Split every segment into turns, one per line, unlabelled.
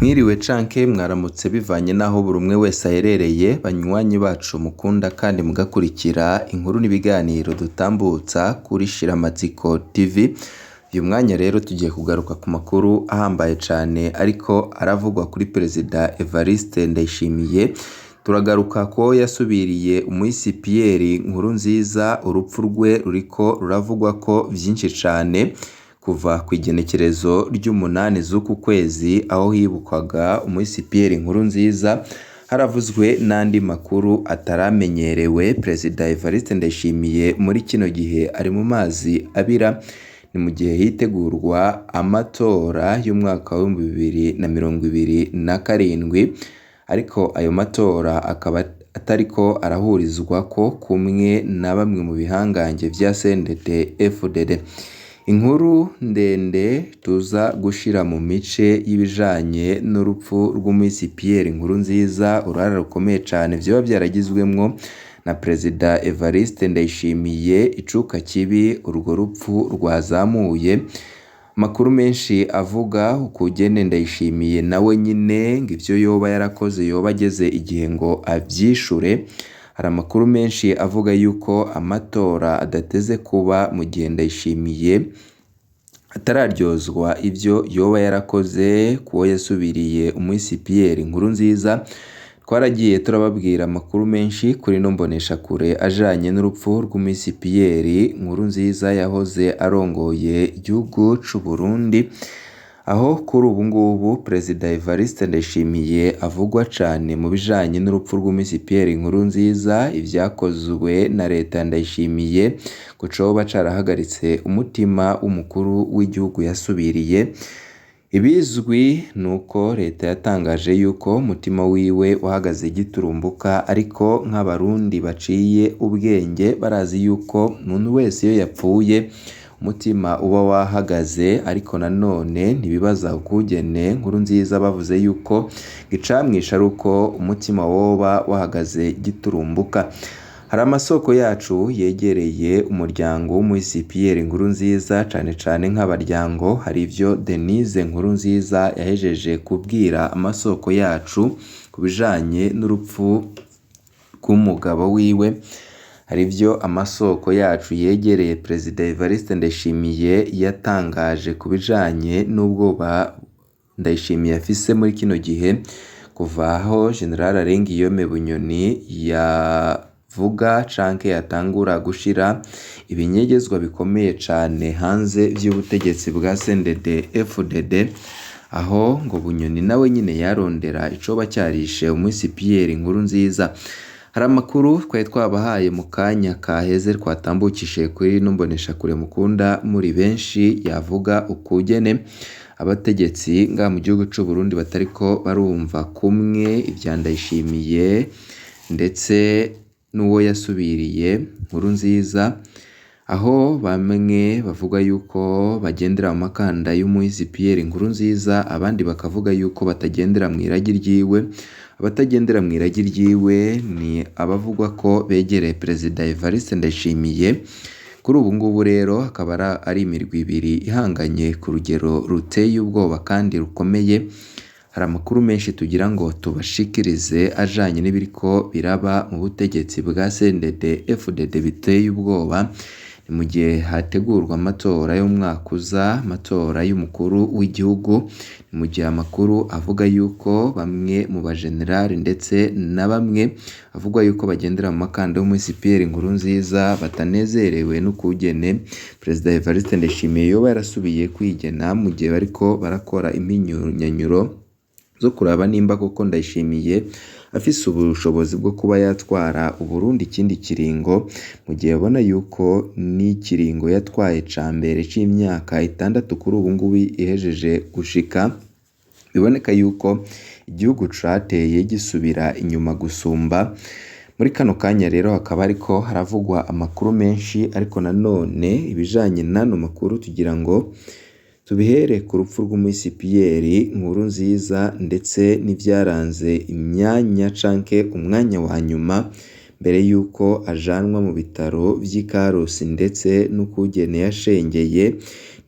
Mwiriwe canke mwaramutse bivanye naho buri umwe wese aherereye banywanyi bacu mukunda kandi mugakurikira inkuru n'ibiganiro dutambutsa kuri Shiramatsiko TV. Uyu mwanya rero tugiye kugaruka ku makuru ahambaye cane ariko aravugwa kuri Perezida Evariste Ndayishimiye. Turagaruka ko yasubiriye umuhisi Pierre Nkurunziza, urupfu rwe ruriko ruravugwa ko vyinshi cane kuva ku igenekerezo ry'umunani z'uku kwezi aho hibukwaga umuhisi Pierre Nkurunziza. Haravuzwe n'andi makuru ataramenyerewe. Perezida Evariste Ndayishimiye muri kino gihe ari mu mazi abira, ni mu gihe hitegurwa amatora y'umwaka wa 2027, ariko ayo matora akaba atariko arahurizwako kumwe na bamwe mu bihangange vya CNDD-FDD. Inkuru ndende tuza gushira mu mice y'ibijanye n'urupfu rw'umuhisi Pierre Nkurunziza, urara rukomeye cane vyoba vyaragizwemwo na Perezida Evariste Ndayishimiye. Icuka kibi urwo rupfu rwazamuye, makuru menshi avuga ukugene Ndayishimiye nawe nyine ngo ivyo yoba yarakoze yoba ageze igihe ngo avyishure. Hari amakuru menshi avuga yuko amatora adateze kuba mu gihe Ndayishimiye atararyozwa ivyo yoba yarakoze kuwo yasubiriye umuhisi Pierre Nkurunziza. Twaragiye turababwira amakuru menshi kuri no mbonesha kure ajanye n'urupfu rw'umuhisi Pierre Nkurunziza yahoze arongoye igihugu c'u Burundi, aho kuri ubu ngubu Perezida Evariste Ndayishimiye avugwa cane mu bijanye n'urupfu rw'umuhisi Pierre Nkurunziza. Ivyakozwe na leta ya Ndayishimiye ngo coba carahagaritse umutima w'umukuru w'igihugu yasubiriye. Ibizwi nuko leta yatangaje yuko umutima wiwe wahagaze giturumbuka, ariko nk'abarundi baciye ubwenge barazi yuko umuntu wese iyo yapfuye umutima uba wahagaze, ariko nanone ntibibaza ukugene Nkurunziza bavuze yuko icamwisha ari uko umutima woba wahagaze giturumbuka. Hari amasoko yacu yegereye umuryango w'umuhisi Pierre Nkurunziza, cane cane nk'abaryango. Hari ivyo Denise Nkurunziza yahejeje kubwira amasoko yacu ku bijanye n'urupfu rw'umugabo wiwe. Hari ivyo amasoko yacu yegereye Perezida Evariste Ndayishimiye yatangaje ku bijanye n'ubwoba Ndayishimiye afise muri kino gihe kuva aho General Arengiyome Bunyoni yavuga canke yatangura gushira ibinyegezwa bikomeye cane hanze vy'ubutegetsi bwa CNDD-FDD, aho ngo Bunyoni nawe nyine yarondera icoba cyarishe umuhisi Pierre Nkurunziza. Hari amakuru twari twabahaye mu kanya kaheze twatambukishije kuri no mbonesha kure mukunda muri benshi, yavuga ukugene abategetsi nga mu gihugu c'u Burundi batariko barumva kumwe ivya Ndayishimiye ndetse n'uwo yasubiriye Nkurunziza, aho bamwe bavuga yuko bagendera mu makanda y'umuhisi Pierre Nkurunziza, abandi bakavuga yuko batagendera mu iragi ryiwe. Abatagendera mu iragi ryiwe ni abavugwa ko begereye Perezida Evariste Ndayishimiye. Kuri ubu ngubu rero akaba ari imirwi ibiri ihanganye ku rugero ruteye ubwoba kandi rukomeye. Hari amakuru menshi tugira ngo tubashikirize ajanye n'ibiriko biraba mu butegetsi bwa CNDD-FDD biteye ubwoba. Ni mu gihe hategurwa amatora y'umwaka uza, amatora y'umukuru w'igihugu. Ni mu gihe amakuru avuga yuko bamwe mu bajenerali ndetse na bamwe avuga yuko bagendera mu makanda y'umuhisi Pierre Nkurunziza batanezerewe n'ukugene Perezida Evariste Ndayishimiye yoba yarasubiye kwigena, mu gihe bariko barakora impinyanyuro zo kuraba nimba koko Ndayishimiye afise ubushobozi bwo kuba yatwara Uburundi ikindi kiringo, mu gihe abona yuko n'ikiringo yatwaye ca mbere c'imyaka 6 kuri ubu ngubu ihejeje gushika. Biboneka yuko igihugu cateye gisubira inyuma gusumba. Muri kano kanya rero hakaba ariko haravugwa amakuru menshi, ariko nanone ibijanye n'ano makuru tugira ngo tubihere ku rupfu rw'umuhisi Pierre Nkurunziza ndetse n'ivyaranze imyanya canke umwanya wa nyuma mbere yuko ajanwa mu bitaro vy'Ikarusi, ndetse n'ukugene yashengeye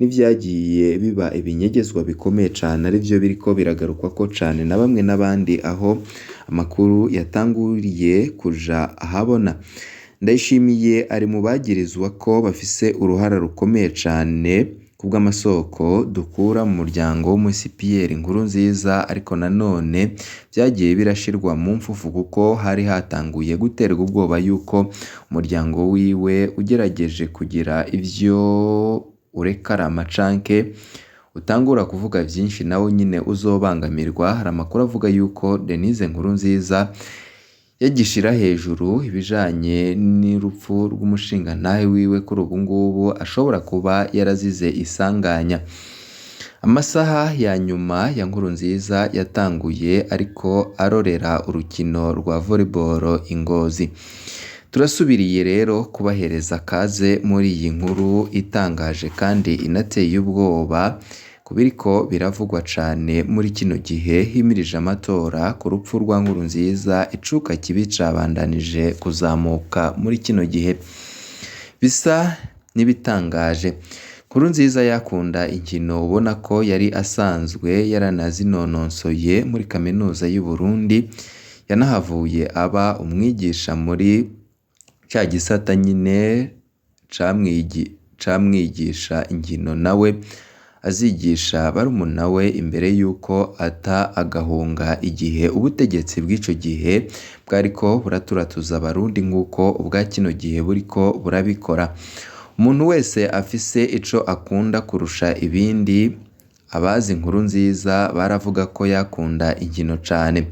n'ivyagiye biba ibinyegezwa bikomeye cane arivyo biriko biragarukwako cane na bamwe n'abandi aho amakuru yatanguriye kuja ahabona. Ndayishimiye ari mu bagirizwa ko bafise uruhara rukomeye cane kubw'amasoko dukura mu muryango w'umusipiyeri Nkurunziza, ariko nanone vyagiye birashirwa mu mfufu kuko hari hatanguye guterwa ubwoba yuko umuryango wiwe ugerageje kugira ivyo urekarama canke utangura kuvuga vyinshi nawe nyine uzobangamirwa. Hari amakuru avuga yuko Denise Nkurunziza yagishira hejuru ibijanye n'urupfu rw'umushingantahe wiwe kuri ubu ngubu ashobora kuba yarazize isanganya. Amasaha ya nyuma ya Nkurunziza yatanguye ariko arorera urukino rwa volleyball i Ngozi. Turasubiriye rero kubahereza kaze muri iyi nkuru itangaje kandi inateye ubwoba kubiriko biravugwa cane muri kino gihe himirije amatora ku rupfu rwa Nkurunziza. Icuka kibi cabandanije kuzamuka muri kino gihe bisa n'ibitangaje. Nkurunziza yakunda inkino ubona ko yari asanzwe yaranazinonosoye muri kaminuza y'u Burundi, yanahavuye aba umwigisha muri ca gisata nyine camwigisha inkino, nawe azigisha barumuna we imbere yuko ata agahunga igihe ubutegetsi bw'ico gihe bwariko buraturatuza abarundi nk'uko ubwa kino gihe buriko burabikora. Umuntu wese afise ico akunda kurusha ibindi, abazi Nkurunziza baravuga ko yakunda inkino cane.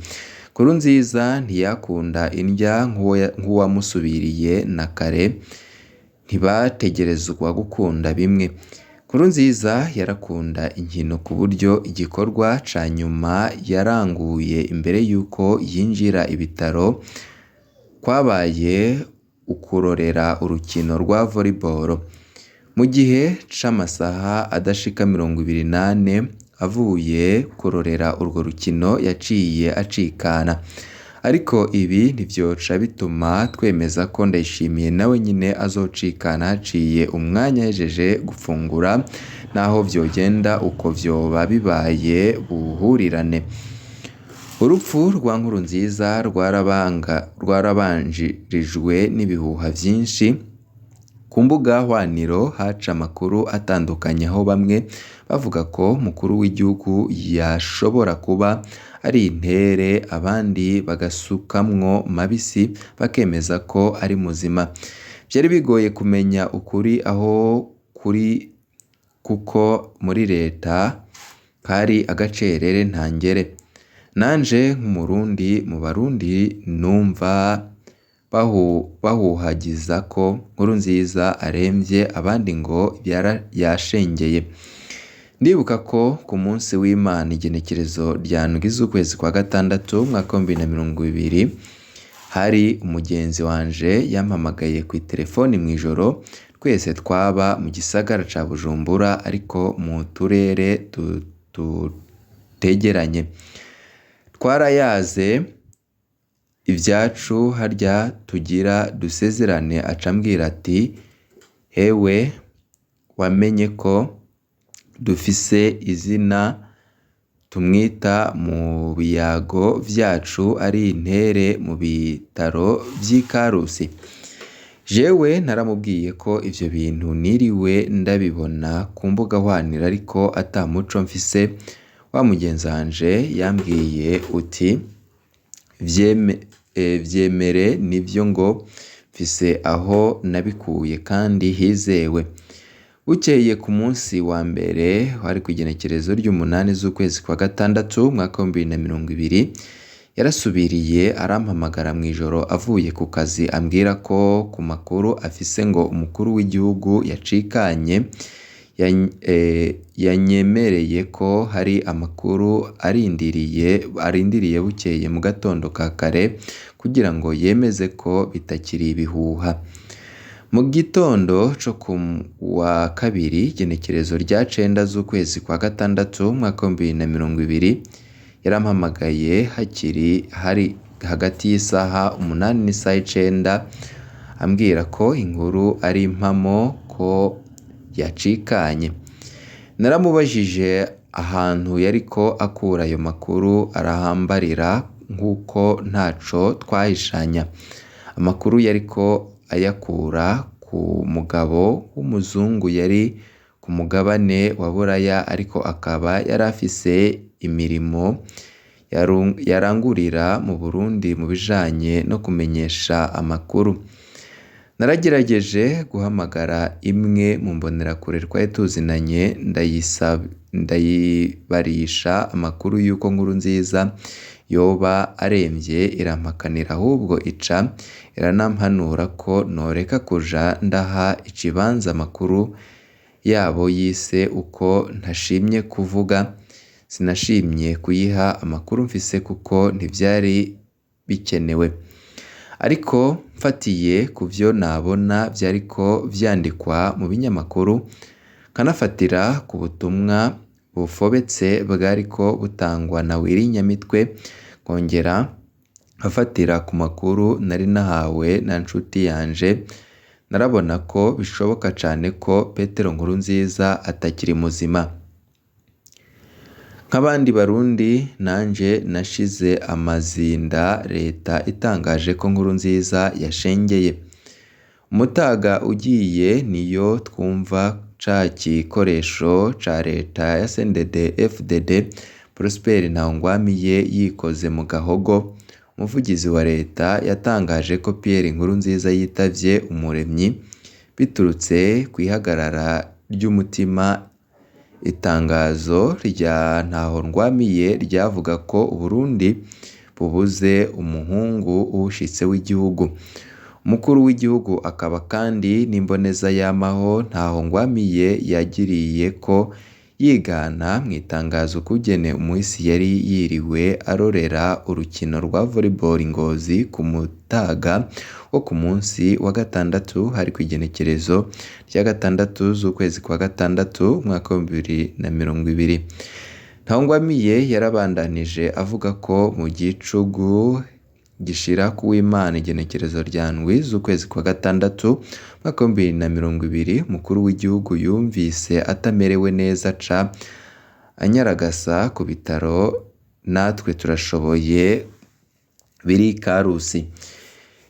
Nkurunziza ntiyakunda indya nk'uwamusubiriye na kare, ntibategerezwa gukunda bimwe. Nkurunziza yarakunda inkino ku buryo igikorwa ca nyuma yaranguye imbere yuko yinjira ibitaro kwabaye ukurorera urukino rwa volleyball. Mu gihe c'amasaha adashika 28 avuye kurorera urwo rukino yaciye acikana, ariko ibi ntivyoca bituma twemeza ko Ndayishimiye nawe nyine azocikana haciye umwanya ahejeje gufungura, naho vyogenda uko vyoba bibaye buhurirane. Urupfu rwa Nkurunziza rwarabanjirijwe n'ibihuha vyinshi. Ku mbuga hwaniro haca amakuru atandukanye aho bamwe bavuga ko mukuru w'igihugu yashobora kuba ari intere, abandi bagasukamwo mabisi bakemeza ko ari muzima. Vyari bigoye kumenya ukuri aho kuri kuko muri leta kari agacerere ntangere. Nanje nk'umurundi mu Barundi numva bahuhagiza ko Nkurunziza aremvye, abandi ngo yashengeye. Ndibuka ko ku munsi w'Imana igenekerezo rya ndwi z'ukwezi kwa gatandatu mwaka wa 2020 hari umugenzi wanje yampamagaye ku telefoni mw'ijoro. Twese twaba mu gisagara ca Bujumbura ariko mu turere tutegeranye. Twarayaze ivyacu harya tugira dusezerane, acambwira ati hewe wamenye ko dufise izina tumwita mu biyago vyacu ari intere mu bitaro vy'i Karusi. Jewe naramubwiye ko ivyo bintu niriwe ndabibona ku mbuga hwanira ariko ata muco mfise. Wa mugenzi wanje yambwiye uti vyemere nivyo ngo mfise aho nabikuye kandi hizewe. Bukeye ku munsi wa mbere hari kw'igenekerezo ry'umunani z'ukwezi kwa gatandatu mwaka wa 2020 yarasubiriye arampamagara mw'ijoro avuye ku kazi ambwira ko ku makuru afise ngo umukuru w'igihugu yacikanye. Yanyemereye ko hari amakuru arindiriye bukeye mu gatondo ka kare kugira ngo yemeze ko bitakiri ibihuha. Mu gitondo co ku wa kabiri igenekerezo rya 9 z'ukwezi kwa gatandatu mwaka wa 2020 yarampamagaye hari hagati y'isaha 8 n'isaha 9 ambwira ko inkuru ari impamo ko yacikanye. naramubajije ahantu yariko akura ayo makuru arahambarira nk'uko ntaco twahishanya. Amakuru yariko ayakura ku mugabo w'umuzungu yari ku mugabane wa Buraya ariko akaba yari afise imirimo yarangurira mu Burundi mu bijanye no kumenyesha amakuru. Naragerageje guhamagara imwe mu mbonerakure twari tuzinanye ndayibarisha amakuru y'uko Nkurunziza yoba aremvye irampakanira, ahubwo ica iranampanura ko noreka kuja ndaha ikibanza amakuru yabo yise uko ntashimye kuvuga. Sinashimye kuyiha amakuru mfise kuko ntivyari bikenewe, ariko mfatiye ku vyo nabona vyariko vyandikwa mu binyamakuru nkanafatira ku butumwa bufobetse bwariko butangwa na Willy Nyamitwe, nkongera nkafatira ku makuru nari nahawe na nshuti yanje, narabona ko bishoboka cane ko Petero Nkurunziza atakiri muzima. Nk'abandi Barundi nanje nashize amazinda leta itangaje ko Nkurunziza yashengeye. Umutaga ugiye niyo twumva ca gikoresho ca leta ya CNDD-FDD Prosper Ntahongwamiye yikoze mu gahogo. Umuvugizi wa leta yatangaje ko Pierre Nkurunziza yitavye Umuremyi biturutse kw'ihagarara ry'umutima. Itangazo rya Ntahongwamiye ryavuga ko Uburundi bubuze umuhungu uwushitse w'igihugu. Umukuru w'igihugu akaba kandi n'imboneza y'amaho Ntahongwamiye yagiriye ko yigana mu itangazo kugene umuhisi yari yiriwe arorera urukino rwa volleyball Ngozi ku mutaga wo ku munsi wa gatandatu hari kw'igenekerezo rya 6 z'ukwezi kwa gatandatu umwaka wa 2020. Ntahongwamiye yarabandanije avuga ko mu gicugu gishira kuw'Imana igenekerezo rya 7 z'ukwezi kwa gatandatu umwaka wa 2020 umukuru w'igihugu yumvise atamerewe neza ca anyaragasa ku bitaro Natwe Turashoboye biri Karusi.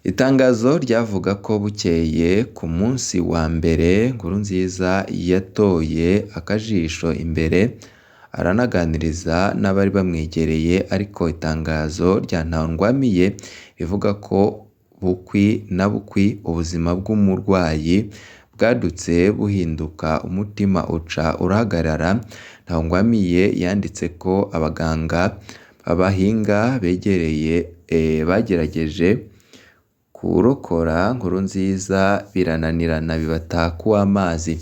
Itangazo ryavuga ko bukeye ku munsi wa mbere Nkurunziza yatoye akajisho imbere aranaganiriza n'abari bamwegereye, ariko itangazo rya Ntahongwamiye rivuga ko bukwi na bukwi ubuzima bw'umurwayi bwadutse buhinduka, umutima uca urahagarara. Ntahongwamiye yanditse ko abaganga abahinga begereye bagerageje kurokora Nkurunziza birananirana bibata kuw'amazi.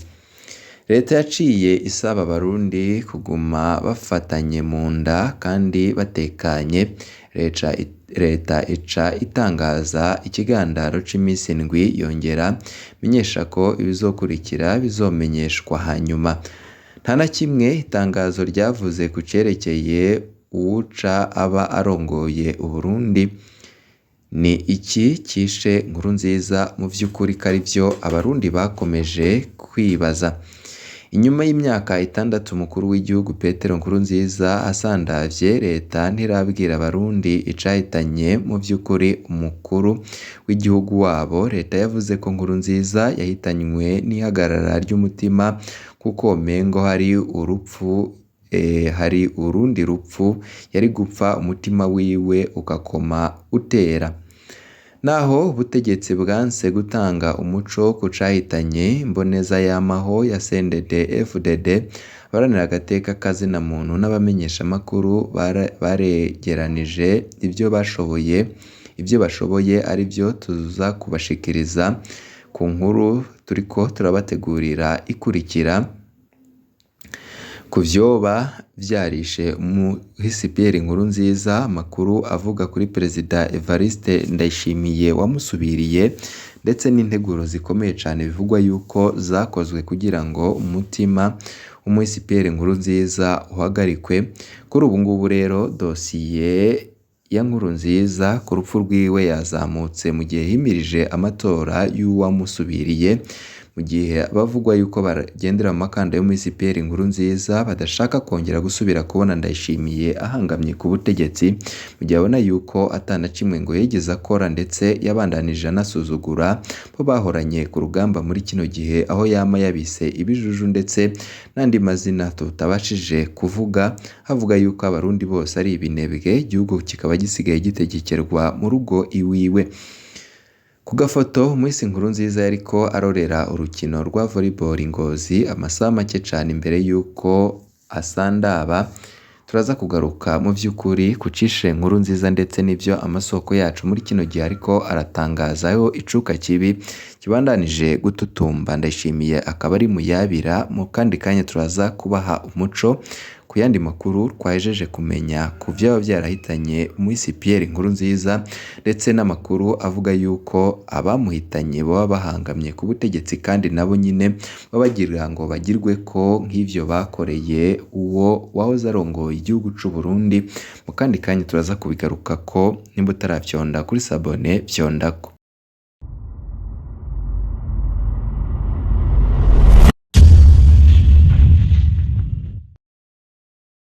Leta yaciye isaba Abarundi kuguma bafatanye mu nda kandi batekanye. Leta ica itangaza ikigandaro c'imisi 7 yongera menyesha ko ibizokurikira bizomenyeshwa hanyuma. Nta na kimwe itangazo ryavuze ku cerekeye uwuca aba arongoye Uburundi. Ni iki kishe Nkurunziza mu vy'ukuri kari vyo Abarundi bakomeje kwibaza. Inyuma y'imyaka 6 umukuru w'igihugu Petero Nkurunziza asandavye, leta ntirabwira Abarundi icahitanye mu vy'ukuri umukuru w'igihugu wabo. Leta yavuze ko Nkurunziza yahitanywe n'ihagarara ry'umutima kuko mengo hari urundi rupfu yari gupfa umutima wiwe ugakoma utera. Naho ubutegetsi bwanse gutanga umuco ku cahitanye imboneza y'amaho ya CNDD-FDD, abaharanira agateka kazina muntu n'abamenyesha amakuru baregeranije ibyo bashoboye ari byo tuza kubashikiriza ku nkuru turiko turabategurira ikurikira. Ku vyoba vyarishe umuhisi Pierre Nkurunziza, amakuru avuga kuri Perezida Evariste Ndayishimiye wamusubiriye, ndetse n'integuro zikomeye cane bivugwa yuko zakozwe kugira ngo umutima w'umuhisi Pierre Nkurunziza uhagarikwe. Kuri ubu ngubu rero dosiye ya Nkurunziza ku rupfu rwiwe yazamutse mu gihe himirije amatora y'uwamusubiriye mu gihe abavugwa yuko bagendera mu makanda y'umuhisi Pierre Nkurunziza badashaka kongera gusubira kubona Ndayishimiye ahangamye ku butegetsi, mu gihe abona yuko atanacimwe ngo yigeze akora ndetse yabandanije anasuzugura bo bahoranye ku rugamba muri kino gihe, aho yama yabise ibijuju ndetse n'andi mazina tutabashije kuvuga, havuga yuko abarundi bose ari ibinebwe, igihugu kikaba gisigaye gitegekerwa mu rugo iwiwe. Ku gafoto umuhisi Nkurunziza yariko arorera urukino rwa volleyball Ngozi amasaha make cane imbere yuko asandaba. Turaza kugaruka mu vy'ukuri kucishe Nkurunziza ndetse n'ivyo amasoko yacu muri kino gihe ariko aratangazaho icuka kibi kibandanije gututumba. Ndayishimiye akaba ari muyabira, mu kandi kanya turaza kubaha umuco ku yandi makuru twahejeje kumenya ku vyaba vyarahitanye umuhisi Pierre Nkurunziza ndetse n'amakuru avuga yuko abamuhitanye baba bahangamye ku butegetsi kandi nabo nyine babagira ngo bagirwe ko nk'ivyo bakoreye uwo wahoze arongoye igihugu c'u Burundi. Mu kandi kanya turaza kubigaruka ko nimba utaravyonda kuri sabone vyondako.